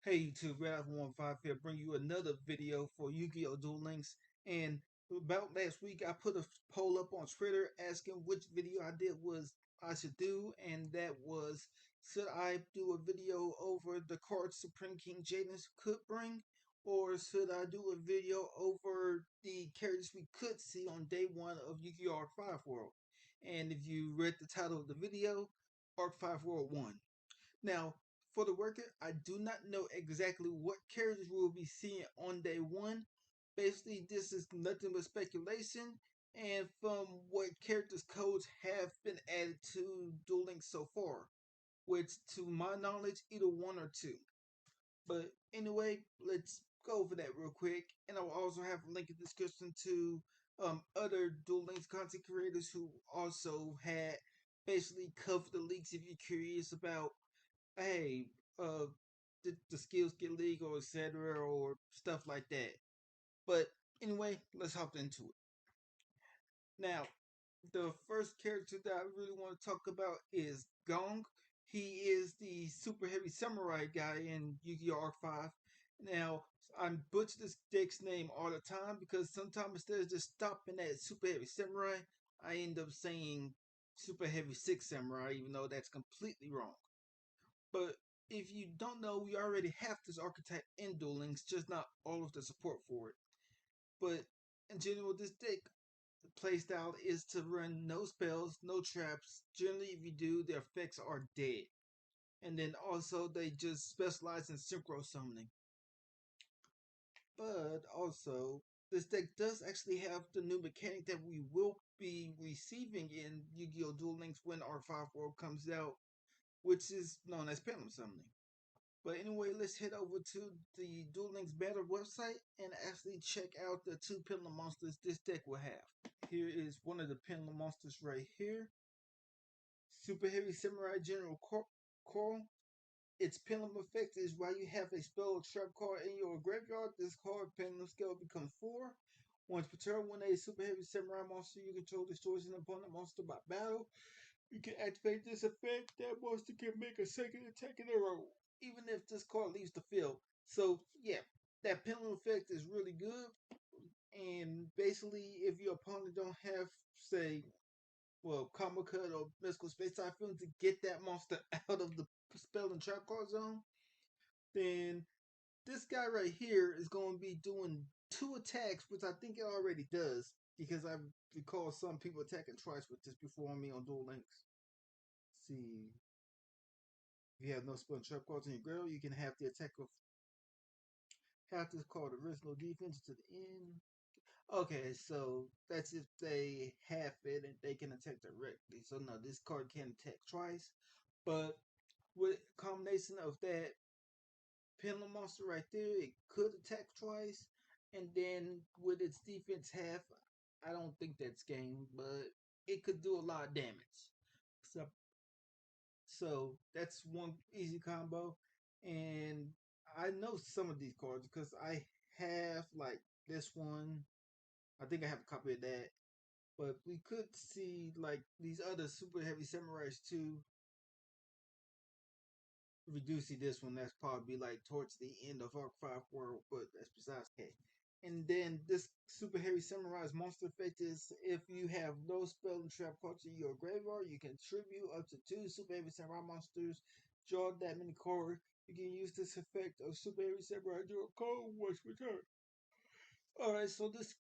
Hey YouTube, Red15 here, bring you another video for Yu-Gi-Oh! Duel Links. And about last week, I put a poll up on Twitter asking which video I should do, and that was, should I do a video over the cards Supreme King Jaden could bring, or should I do a video over the characters we could see on day one of Yu-Gi-Oh! Arc 5 World? And if you read the title of the video, Arc 5 World 1. Now, for the record, I do not know exactly what characters we will be seeing on day one. Basically, this is nothing but speculation, and from what characters codes have been added to Duel Links so far, which, to my knowledge, either one or two. But anyway, let's go over that real quick, and I'll also have a link in the description to other Duel Links content creators who also had basically covered the leaks if you're curious about hey, uh, the skills get legal, etc., or stuff like that. But anyway, let's hop into it. Now, the first character that I really want to talk about is Gong. He is the super heavy samurai guy in Yu-Gi-Oh! Arc 5. Now, I butcher this deck's name all the time because sometimes instead of just stopping at super heavy samurai, I end up saying super heavy six samurai, even though that's completely wrong. But if you don't know, we already have this archetype in Duel Links, just not all of the support for it. But in general, this deck playstyle is to run no spells, no traps. Generally, if you do, their effects are dead. And then also, they just specialize in synchro summoning. But also, this deck does actually have the new mechanic that we will be receiving in Yu-Gi-Oh! Duel Links when R5 World comes out, which is known as Pendulum Summoning. But anyway, let's head over to the Duel Links Battle website and actually check out the two Pendulum monsters this deck will have. Here is one of the Pendulum monsters right here. Super Heavy Samurai General Coral. Its Pendulum effect is while you have a spell or trap card in your graveyard, this card Pendulum scale becomes 4. Once per turn, when a Super Heavy Samurai monster you control destroys an opponent monster by battle, you can activate this effect. That monster can make a second attack in a row, even if this card leaves the field. So yeah, that pendulum effect is really good. And basically, if your opponent don't have, say, well, Combo Cut or Mystical Space Typhoon to get that monster out of the spell and trap card zone, then this guy right here is going to be doing 2 attacks, which I think it already does, because I recall some people attacking twice with this before me on Duel Links. See, if you have no spell and trap cards in your graveyard, you can have the attack of have this called original defense to the end. Okay, so that's if they have it and they can attack directly. So no, this card can attack twice. But with a combination of that pendulum monster right there, it could attack twice. And then with its defense half, I don't think that's game, but it could do a lot of damage. So that's one easy combo. And I know some of these cards because I have like this one. I think I have a copy of that. But we could see like these other super heavy samurais too. Reducing this one, that's probably like towards the end of Arc 5 World, but that's besides the case. And then this super heavy samurai's monster effect is if you have no spell and trap cards in your graveyard, you can tribute up to 2 super heavy samurai monsters, draw that many cards. You can use this effect of super heavy samurai draw a card once per turn. Alright, so this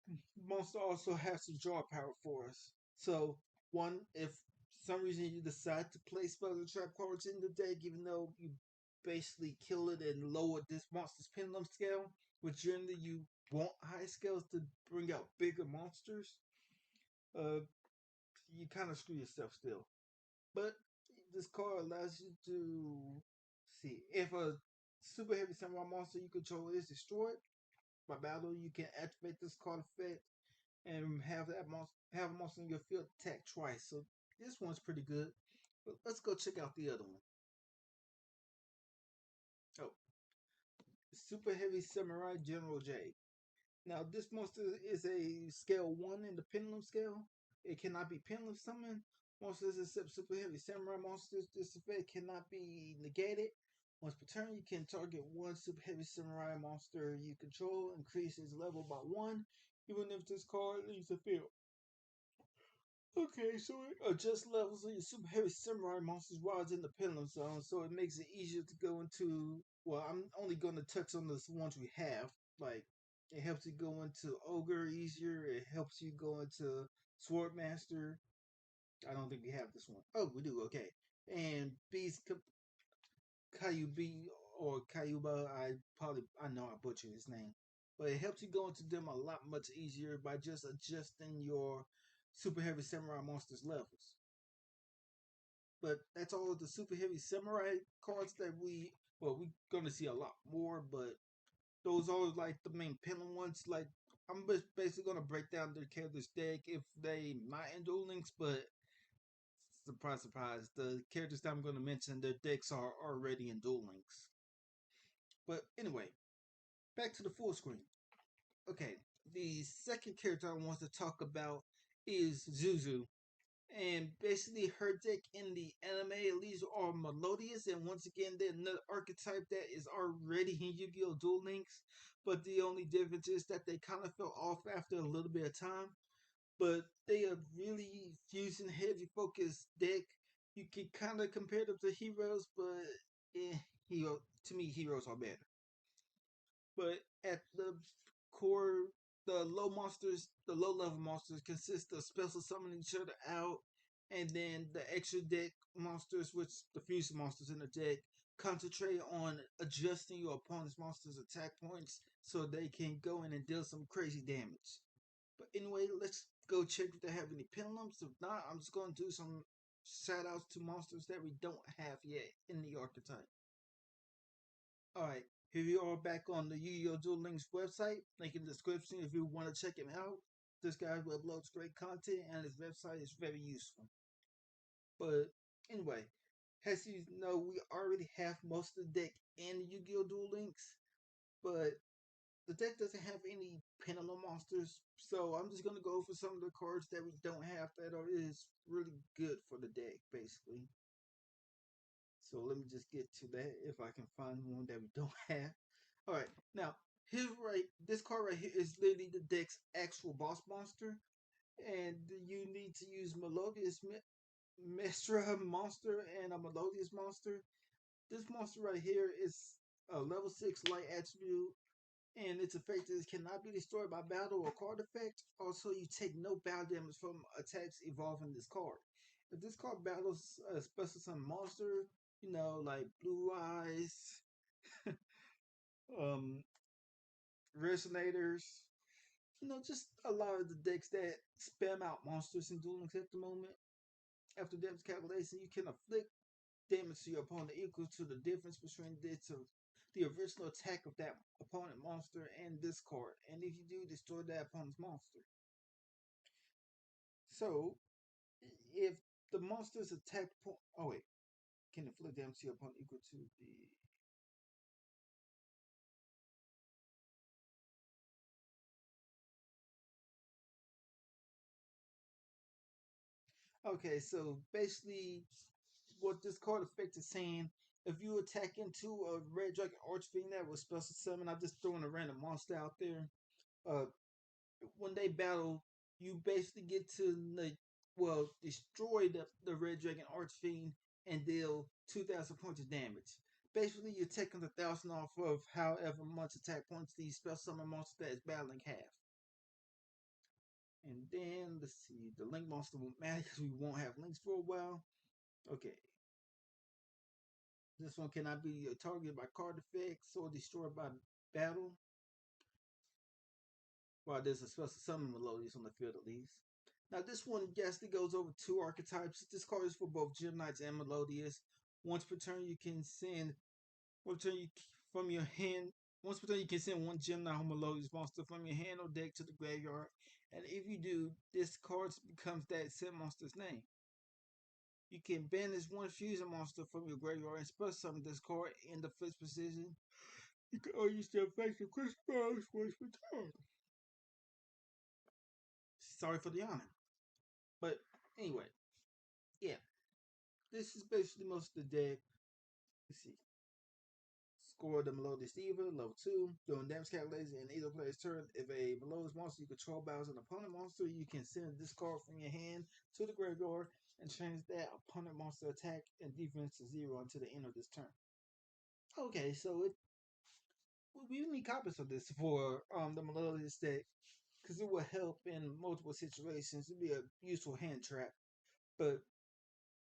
monster also has to draw power for us. So, one, if some reason you decide to play spell and trap cards in the deck, even though you basically kill it and lower this monster's pendulum scale, which generally you want high scales to bring out bigger monsters, uh, you kind of screw yourself still. But this card allows you to see if a super heavy samurai monster you control is destroyed by battle, you can activate this card effect and have a monster in your field attack twice. So this one's pretty good. But let's go check out the other one. Oh, Super Heavy Samurai General J. Now this monster is a scale 1 in the pendulum scale. It cannot be pendulum summoned. Monsters except Super Heavy Samurai monsters, this effect cannot be negated. Once per turn, you can target one super heavy samurai monster you control, increase its level by one, even if this card leaves the field. Okay, so it adjusts levels of your super heavy samurai monsters while it's in the pendulum zone, so it makes it easier to go into. Well, I'm only going to touch on the ones we have. Like, it helps you go into ogre easier. It helps you go into swordmaster. I don't think we have this one. Oh, we do. Okay, and beast Kayubi or Kayuba. I know I butchered his name, but it helps you go into them a lot much easier by just adjusting your super heavy samurai monsters levels. But that's all of the super heavy samurai cards that we're gonna see a lot more, but those are like the main pendulum ones. Like I'm just basically gonna break down their characters deck if they not in Duel Links, but surprise surprise, the characters that I'm gonna mention, their decks are already in Duel Links. But anyway, back to the full screen. Okay, the second character I want to talk about is Zuzu. And basically, her deck in the anime at least are melodious, and once again, they're another archetype that is already in Yu Gi Oh! Duel Links. But the only difference is that they kind of fell off after a little bit of time. But they are really fusion heavy focused deck. You can kind of compare them to heroes, but hero to me, heroes are better. But at the core, the low level monsters consist of special summoning each other out, and then the extra deck monsters, which the fusion monsters in the deck, concentrate on adjusting your opponent's monsters' attack points so they can go in and deal some crazy damage. But anyway, let's go check if they have any pendulums. If not, I'm just going to do some shout outs to monsters that we don't have yet in the archetype. Alright, here we are back on the Yu-Gi-Oh! Duel Links website. Link in the description if you want to check him out. This guy uploads great content and his website is very useful. But anyway, as you know, we already have most of the deck in Yu-Gi-Oh! Duel Links, but the deck doesn't have any pendulum monsters, so I'm just gonna go for some of the cards that we don't have that are is really good for the deck, basically. So let me just get to that if I can find one that we don't have. All right, now this card right here is literally the deck's actual boss monster, and you need to use Melodious Mestra monster and a Melodious monster. This monster right here is a level 6 light attribute, and its effect is cannot be destroyed by battle or card effect. Also, you take no battle damage from attacks evolving this card. If this card battles a special summon monster, like Blue Eyes, um, Resonators, just a lot of the decks that spam out monsters in Duel Links at the moment. After damage calculation, you can inflict damage to your opponent equal to the difference between the original attack of that opponent monster and this card. And if you do, destroy that opponent's monster. So, if the monster's attack point. Oh, wait. Can inflict damage to your opponent equal to the. Okay, so basically, what this card effect is saying, if you attack into a red dragon archfiend that was special summon, I'm just throwing a random monster out there. Uh, when they battle, you basically get to destroy the red dragon archfiend and deal 2,000 points of damage. Basically, you're taking 1,000 off of however much attack points these special summon monsters that is battling have. And then let's see, the link monster won't matter because we won't have links for a while. Okay, this one cannot be targeted by card effects or destroyed by battle. While there's a special summon melodies on the field at least. Now this one, yes, it goes over two archetypes. This card is for both Gem Knights and Melodious. Once per turn, you can send one turn you from your hand. Once per turn, you can send one Gem Knight or Melodious monster from your hand or deck to the graveyard. And if you do, this card becomes that set monster's name. You can banish one fusion monster from your graveyard and special summon this card in the fifth position. You can only use the effect of crystals once per turn. Sorry for the honor. But anyway, yeah, this is basically most of the deck. Let's see. score the Melodious Diva. Level 2, doing damage calculations in either player's turn. If a Melodious monster you control battles an opponent monster, you can send this card from your hand to the graveyard and change that opponent monster attack and defense to 0 until the end of this turn. Okay, so we need copies of this for the Melodious deck because it will help in multiple situations. It'd be a useful hand trap. But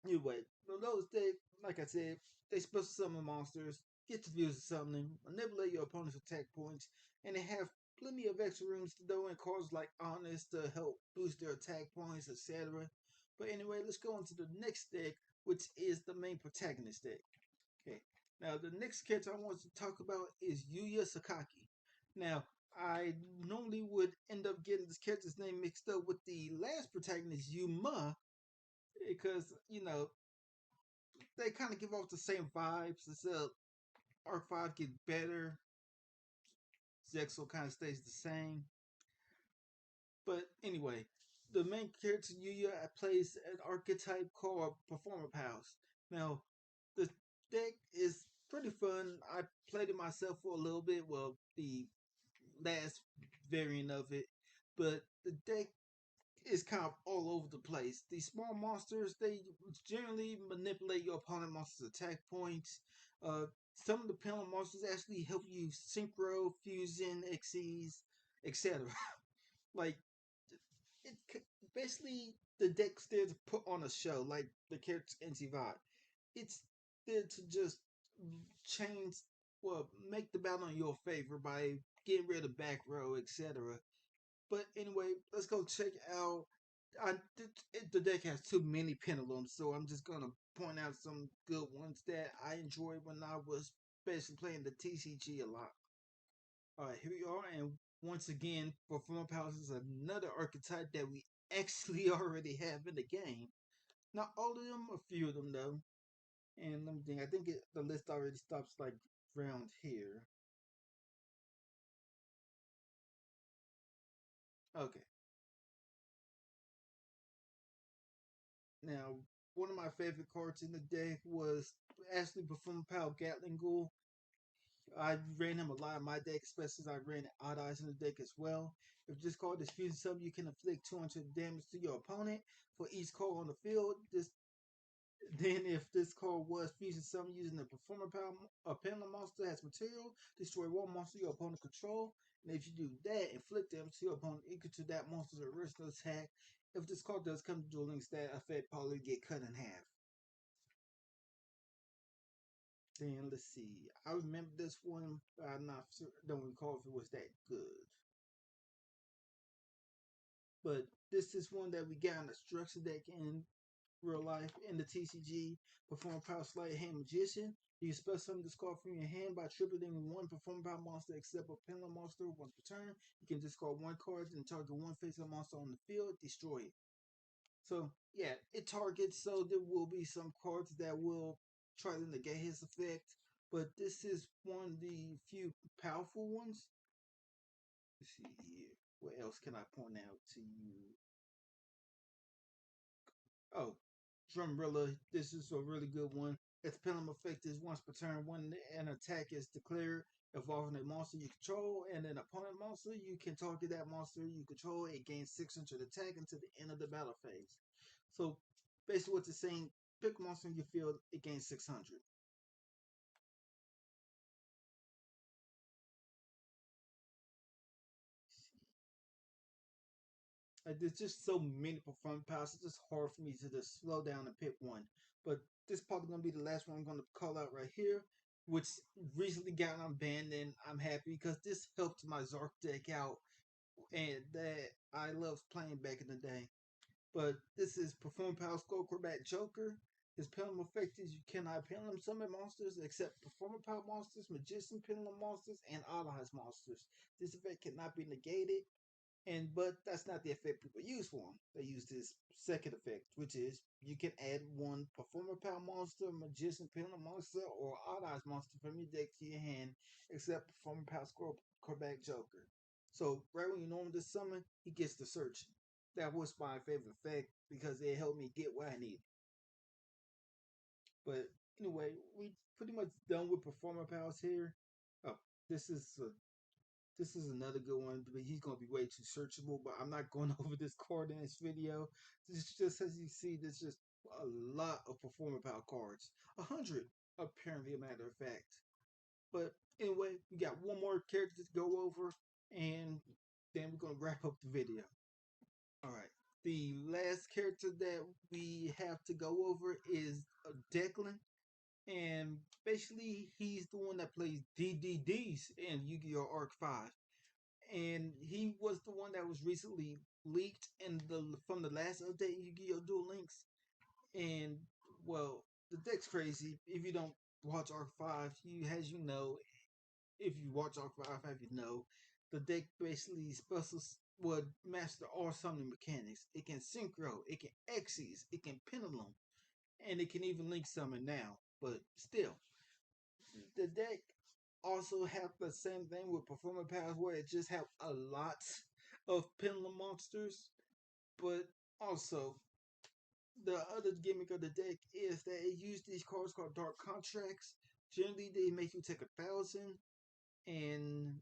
anyway, those they, like I said, they special summon monsters, get to use something, manipulate your opponent's attack points, and they have plenty of extra rooms to throw in cards like Honest to help boost their attack points, etc. But anyway, let's go on to the next deck, which is the main protagonist deck. Okay, now the next character I want to talk about is Yuya Sakaki. Now, I normally would end up getting this character's name mixed up with the last protagonist, Yuma, because they kind of give off the same vibes. Except Arc 5 get better, Zexo kind of stays the same. But anyway, the main character Yuya plays an archetype called Performer Pals. Now, the deck is pretty fun. I played it myself for a little bit. Well, the last variant of it, but the deck is kind of all over the place. These small monsters, they generally manipulate your opponent monster's attack points. Uh, some of the panel monsters actually help you synchro, fusion, XCs, etc. Like, it basically the deck's there to put on a show, like the character's NC vibe. It's there to just change, well, make the battle in your favor by getting rid of back row, etc. But anyway, let's go check out. The deck has too many pendulums, so I'm just gonna point out some good ones that I enjoyed when I was especially playing the TCG a lot. All right, here we are, and once again, Performer Palace is another archetype that we actually already have in the game. Not all of them, a few of them though. And let me think. I think the list already stops like around here. Okay. Now, one of my favorite cards in the deck was actually Performer Pal Gatling Ghoul. I ran him a lot in my deck, especially as I ran Odd Eyes in the deck as well. If this card is fusing sub, you can inflict 200 damage to your opponent for each card on the field. Then, if this card was fusion summon using the performer power, a penalty monster as material, destroy one monster your opponent control. And if you do that, inflict damage to your opponent equal to that monster's original attack. If this card does come to Duel Links, that effect probably get cut in half. Then let's see. I remember this one, but I'm not sure. Don't recall if it was that good. But this is one that we got in the structure deck in real life in the TCG. Perform Power Sleight Hand Magician. You can spell something this card from your hand by tripling one Perform Power monster except a penalty monster once per turn. You can discard one card and target one face up monster on the field, destroy it. So yeah, it targets, so there will be some cards that will try to negate his effect. But this is one of the few powerful ones. Let's see here. What else can I point out to you? Oh, Drumrilla. This is a really good one. Its penalty effect is once per turn when an attack is declared involving a monster you control and an opponent monster, you can target that monster you control. It gains 600 attack until the end of the battle phase. So basically what it's saying, pick a monster in your field, it gains 600. There's just so many performance powers. It's just hard for me to just slow down and pick one. But this is probably gonna be the last one I'm gonna call out right here, which recently got unbanned, and I'm happy because this helped my Zark deck out, and that I loved playing back in the day. But this is Perform Power Skull Quarterback Joker. His penalty effect is you cannot penalty summon monsters except Performer Power monsters, Magician penalty monsters, and Allies monsters. This effect cannot be negated, but that's not the effect people use for them. They use this second effect, which is you can add one Performer Power monster, Magician Penalty monster, or Odd Eyes monster from your deck to your hand, except Performer Power Scroll Corback Joker. So right when you normally summon, he gets the search. That was my favorite effect because it helped me get what I needed. But anyway, we pretty much done with performer pals here. Oh, this is this is another good one, but he's gonna be way too searchable. But I'm not going over this card in this video. This just as you see, there's just a lot of performer pal cards. 100, apparently, a matter of fact. But anyway, we got one more character to go over, and then we're gonna wrap up the video. All right. The last character that we have to go over is Declan, and basically he's the one that plays DDDs in Yu-Gi-Oh! Arc 5. And he was the one that was recently leaked in the from the last update Yu-Gi-Oh! Duel Links. And well, the deck's crazy. If you don't watch Arc 5, you as you know, if you watch Arc 5, have you know, the deck basically would master all summoning mechanics. It can synchro, it can Xyz, it can pendulum, and it can even link summon now. But still, the deck also have the same thing with performer powers where it just have a lot of pendulum monsters, but also the other gimmick of the deck is that it uses these cards called dark contracts. Generally, they make you take 1,000, and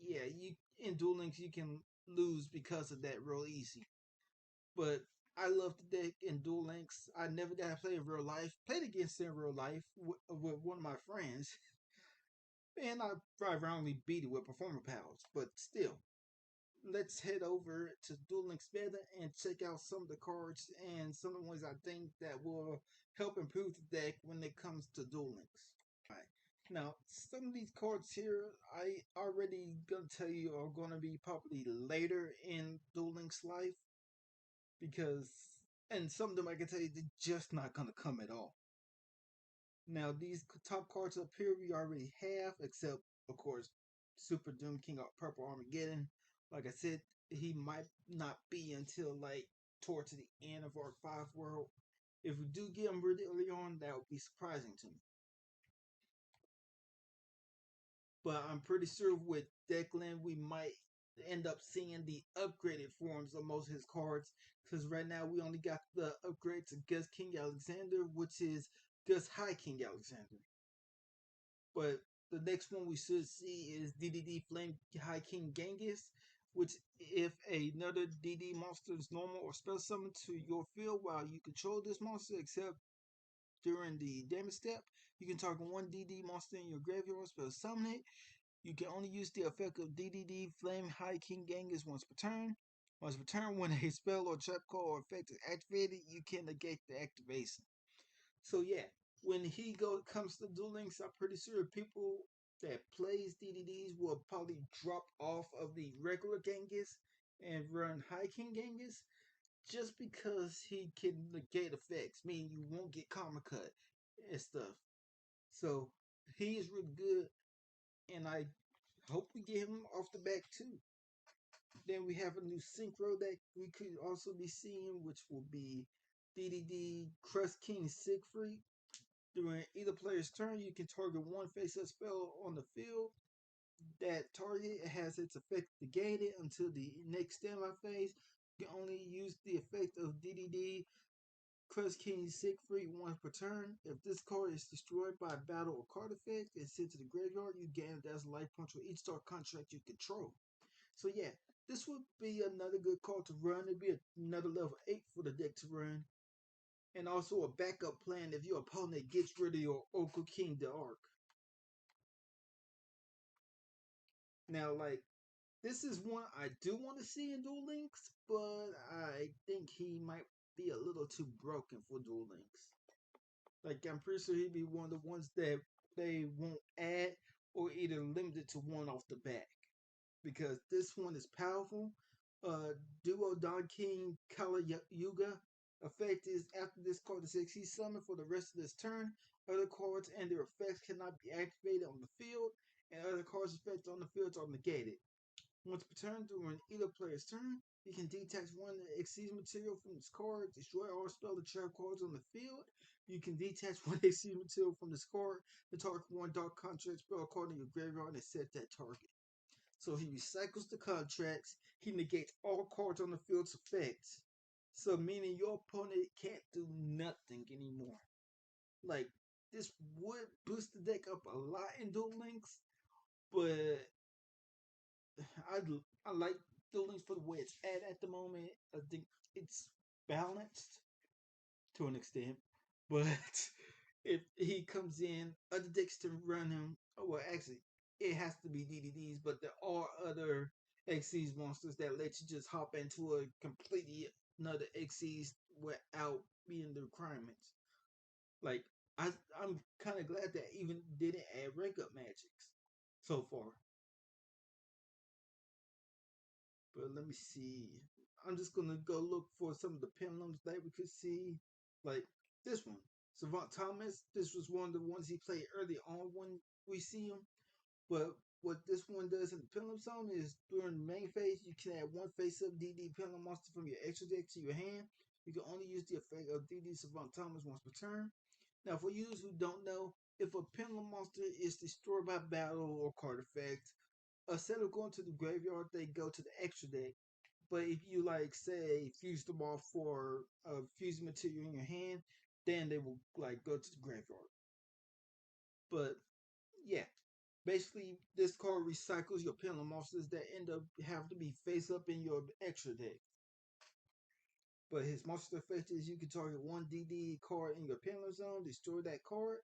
yeah, you in Duel Links you can lose because of that real easy. But I love the deck in Duel Links. I never got to play in real life. Played against it in real life with one of my friends, and I probably only beat it with performer powers. But still, let's head over to Duel Links Meta and check out some of the cards and some of the ones I think that will help improve the deck when it comes to Duel Links. Alright. Now, some of these cards here, I already gonna tell you are gonna be probably later in Duel Links life because, and some of them I can tell you they're just not gonna come at all. Now, these top cards up here we already have, except of course Super Doom King of Purple Armageddon. Like I said, he might not be until like towards the end of Arc 5 world. If we do get him really early on, that would be surprising to me. But I'm pretty sure with Declan, we might end up seeing the upgraded forms of most of his cards. Because right now we only got the upgrade to Gus King Alexander, which is Gus High King Alexander. But the next one we should see is DDD Flame High King Genghis, which if another DD monster is normal or spell summoned to your field while you control this monster, except during the damage step, you can target one DD monster in your graveyard, spell summon it. You can only use the effect of DDD Flame High King Genghis once per turn. Once per turn, when a spell or trap card or effect is activated, you can negate the activation. So yeah, when he comes to Duel Links, I'm pretty sure people that plays DDDs will probably drop off of the regular Genghis and run High King Genghis just because he can negate effects, meaning you won't get karma cut and stuff. So he is really good, and I hope we get him off the back too. Then we have a new synchro that we could also be seeing, which will be DDD Crust King Siegfried. During either player's turn, you can target one face-up spell on the field. That target has its effect negated until the next standby phase. You can only use the effect of DDD Crust King Siegfried once per turn. If this card is destroyed by a battle or card effect and sent to the graveyard, you gain it as a life point for each dark contract you control. So yeah, this would be another good card to run. It'd be another level 8 for the deck to run. And also a backup plan if your opponent gets rid of your Oko King the Arc. Now, like, this is one I do want to see in Duel Links, but I think he might be a little too broken for Duel Links. Like, I'm pretty sure he'd be one of the ones that they won't add or either limit it to one off the back. Because this one is powerful. Duo Don King Kala Yuga effect is after this card is XC summoned for the rest of this turn. Other cards and their effects cannot be activated on the field, and other cards' effects on the field are negated. Once per turn during either player's turn, you can detach one Xyz material from this card, destroy all spell and trap cards on the field. You can detach one Xyz material from this card, and target one dark contract spell card in your graveyard and set that target. So he recycles the contracts. He negates all cards on the field's effects. So meaning your opponent can't do nothing anymore. Like this would boost the deck up a lot in Duel Links, but I I like Duel Links for the way it's at the moment. I think it's balanced to an extent, but if he comes in, other decks to run him. Oh, well, actually, it has to be DDDs, but there are other Xyz monsters that let you just hop into a completely another Xyz without being the requirements. Like I, I'm kind of glad that even didn't add rank up magics so far. But let me see. I'm just gonna go look for some of the pendulums that we could see. Like this one. Savant Thomas, this was one of the ones he played early on when we see him. But what this one does in the pendulum zone is during the main phase, you can add one face up DD pendulum monster from your extra deck to your hand. You can only use the effect of DD Savant Thomas once per turn. Now, for users who don't know, if a pendulum monster is destroyed by battle or card effect, instead of going to the graveyard, they go to the extra deck. But if you like say fuse them off for fusing material in your hand, then they will like go to the graveyard. But yeah, basically this card recycles your pendulum monsters that end up have to be face up in your extra deck. But his monster effect is you can target one DD card in your pendulum zone, destroy that card,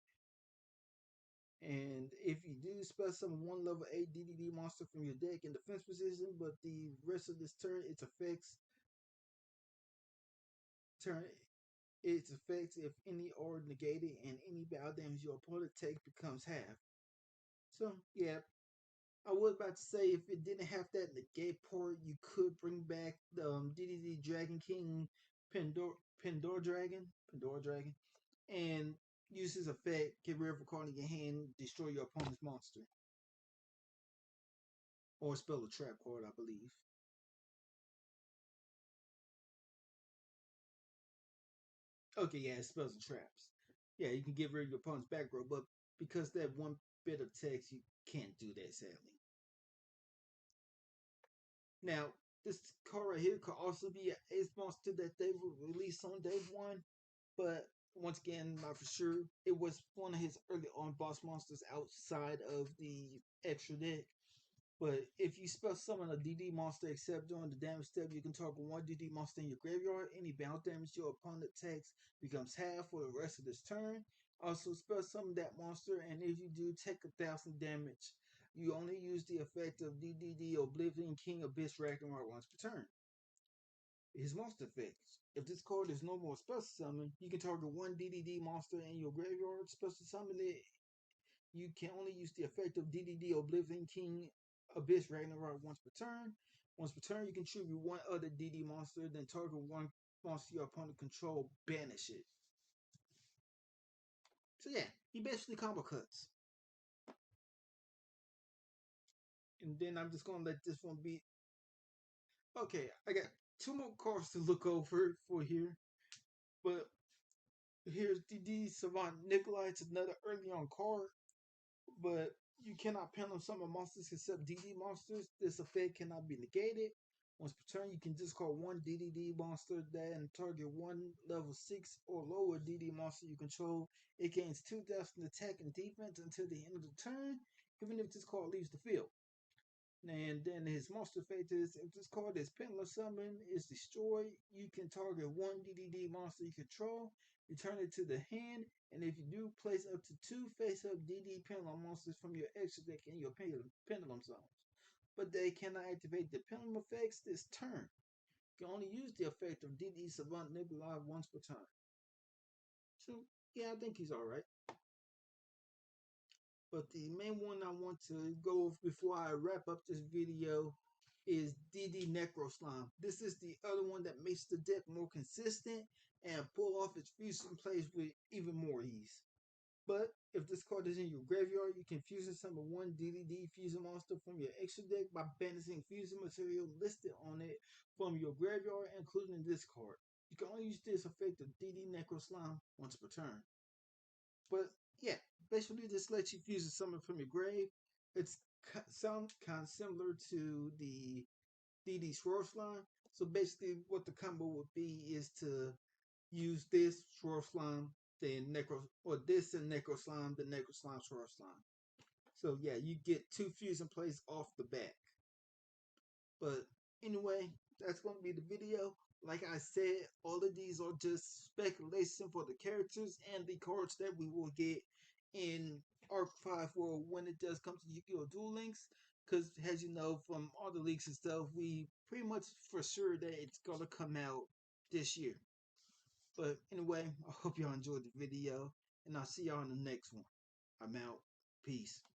and if you do spell summon one level 8 DDD monster from your deck in defense position, but the rest of this turn turn its effects, if any, are negated, and any battle damage your opponent takes becomes half. So yeah, I was about to say if it didn't have that negate part, you could bring back the DDD Dragon King Pandora Dragon, and use his effect, get rid of a card in your hand, destroy your opponent's monster, or spell a trap card, I believe. Okay, yeah, it spells and traps. Yeah, you can get rid of your opponent's back row, but because that one bit of text, you can't do that, sadly. Now, this card right here could also be an ace monster that they will release on day one, but once again, not for sure. It was one of his early on boss monsters outside of the extra deck. But if you spell summon a DD monster except during the damage step, you can target one DD monster in your graveyard. Any bounce damage your opponent takes becomes half for the rest of this turn. Also, spell summon that monster, and if you do take 1,000 damage, you only use the effect of DDD Oblivion King Abyss Ragnarok once per turn. His monster effects. If this card is no more special summon, you can target one DDD monster in your graveyard. Special summon it. You can only use the effect of DDD Oblivion King Abyss Ragnarok once per turn. Once per turn, you can tribute one other DD monster, then target one monster your opponent control, banish it. So yeah, he basically combo cuts. And then I'm just gonna let this one be. Okay, I got two more cards to look over for here. But here's DD Savant Nikolai. It's another early on card, but you cannot pendulum summon monsters except DD monsters. This effect cannot be negated. Once per turn, you can discard one DDD monster and target one level 6 or lower DD monster you control. It gains 2,000 attack and defense until the end of the turn, even if this card leaves the field. And then his monster fate is if this card is pendulum summon is destroyed, you can target one DDD monster you control, return it to the hand, and if you do, place up to two face-up DD pendulum monsters from your extra deck in your pendulum zones. But they cannot activate the pendulum effects this turn. You can only use the effect of DD Savant Nikolai once per turn. So yeah, I think he's alright. But the main one I want to go over before I wrap up this video is DD Necro Slime. This is the other one that makes the deck more consistent and pull off its fusion plays with even more ease. But if this card is in your graveyard, you can fusion summon one DDD fusion monster from your extra deck by banishing fusion material listed on it from your graveyard, including this card. You can only use this effect of DD Necro Slime once per turn. But yeah, basically this lets you fuse summon from your grave. It's sound kind of similar to the DD Swirl Slime. So basically what the combo would be is to use this Swirl Slime the necro or this and necro slime, the necro slime, swirl slime. So yeah, you get 2 fusion plays off the back. But anyway, that's going to be the video. Like I said, all of these are just speculation for the characters and the cards that we will get in Arc 5 World when it does come to Yu-Gi-Oh! Duel Links. Because as you know from all the leaks and stuff, we pretty much for sure that it's going to come out this year. But anyway, I hope y'all enjoyed the video, and I'll see y'all in the next one. I'm out. Peace.